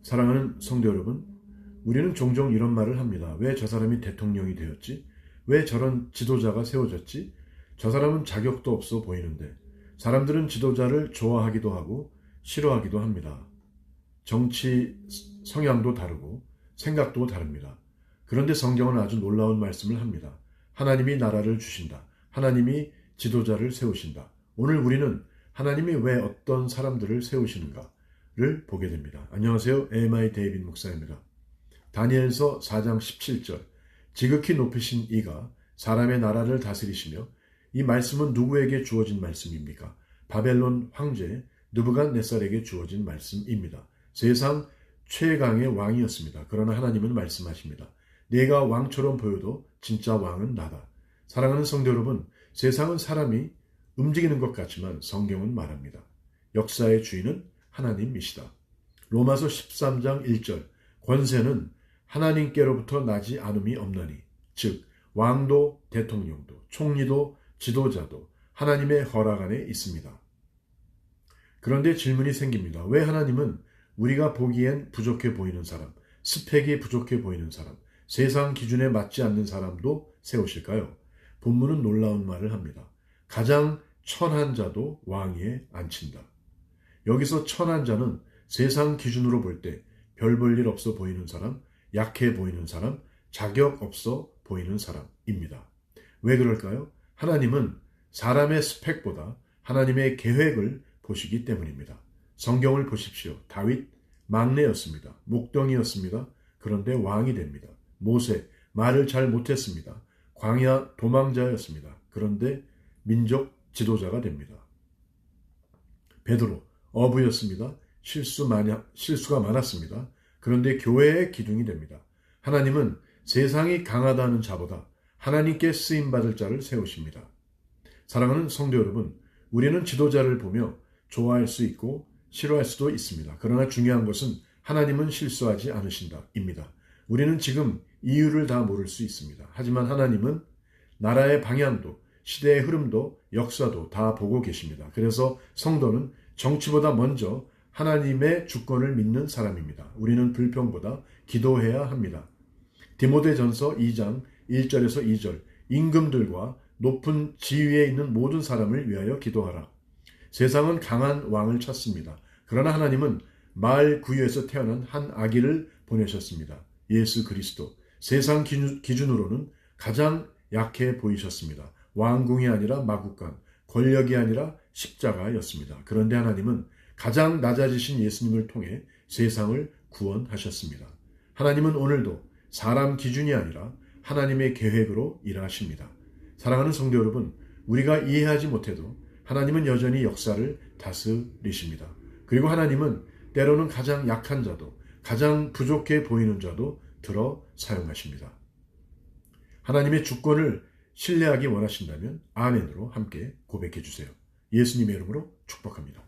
사랑하는 성도 여러분, 우리는 종종 이런 말을 합니다. 왜 저 사람이 대통령이 되었지? 왜 저런 지도자가 세워졌지? 저 사람은 자격도 없어 보이는데. 사람들은 지도자를 좋아하기도 하고 싫어하기도 합니다. 정치 성향도 다르고 생각도 다릅니다. 그런데 성경은 아주 놀라운 말씀을 합니다. 하나님이 나라를 주신다. 하나님이 지도자를 세우신다. 오늘 우리는 하나님이 왜 어떤 사람들을 세우시는가를 보게 됩니다. 안녕하세요. AMI 데이빗 목사입니다. 다니엘서 4장 17절 지극히 높으신 이가 사람의 나라를 다스리시며, 이 말씀은 누구에게 주어진 말씀입니까? 바벨론 황제 느부갓네살에게 주어진 말씀입니다. 세상 최강의 왕이었습니다. 그러나 하나님은 말씀하십니다. 네가 왕처럼 보여도 진짜 왕은 나다. 사랑하는 성도 여러분, 세상은 사람이 움직이는 것 같지만 성경은 말합니다. 역사의 주인은 하나님이시다. 로마서 13장 1절 권세는 하나님께로부터 나지 않음이 없나니, 즉 왕도 대통령도 총리도 지도자도 하나님의 허락 안에 있습니다. 그런데 질문이 생깁니다. 왜 하나님은 우리가 보기엔 부족해 보이는 사람, 스펙이 부족해 보이는 사람, 세상 기준에 맞지 않는 사람도 세우실까요? 본문은 놀라운 말을 합니다. 가장 천한 자도 왕위에 앉힌다. 여기서 천한 자는 세상 기준으로 볼 때 별 볼 일 없어 보이는 사람, 약해 보이는 사람, 자격 없어 보이는 사람입니다. 왜 그럴까요? 하나님은 사람의 스펙보다 하나님의 계획을 보시기 때문입니다. 성경을 보십시오. 다윗 막내였습니다. 목동이었습니다. 그런데 왕이 됩니다. 모세 말을 잘 못했습니다. 광야 도망자였습니다. 그런데 민족 지도자가 됩니다. 베드로 어부였습니다. 실수가 많았습니다. 그런데 교회의 기둥이 됩니다. 하나님은 세상이 강하다는 자보다 하나님께 쓰임받을 자를 세우십니다. 사랑하는 성도 여러분, 우리는 지도자를 보며 좋아할 수 있고 싫어할 수도 있습니다. 그러나 중요한 것은 하나님은 실수하지 않으신다입니다. 우리는 지금 이유를 다 모를 수 있습니다. 하지만 하나님은 나라의 방향도 시대의 흐름도 역사도 다 보고 계십니다. 그래서 성도는 정치보다 먼저 하나님의 주권을 믿는 사람입니다. 우리는 불평보다 기도해야 합니다. 디모데전서 2장 1절에서 2절 임금들과 높은 지위에 있는 모든 사람을 위하여 기도하라. 세상은 강한 왕을 찾습니다. 그러나 하나님은 마을 구유에서 태어난 한 아기를 보내셨습니다. 예수 그리스도. 세상 기준으로는 가장 약해 보이셨습니다. 왕궁이 아니라 마구간, 권력이 아니라 십자가였습니다. 그런데 하나님은 가장 낮아지신 예수님을 통해 세상을 구원하셨습니다. 하나님은 오늘도 사람 기준이 아니라 하나님의 계획으로 일하십니다. 사랑하는 성도 여러분, 우리가 이해하지 못해도 하나님은 여전히 역사를 다스리십니다. 그리고 하나님은 때로는 가장 약한 자도, 가장 부족해 보이는 자도 들어 사용하십니다. 하나님의 주권을 신뢰하기 원하신다면 아멘으로 함께 고백해 주세요. 예수님의 이름으로 축복합니다.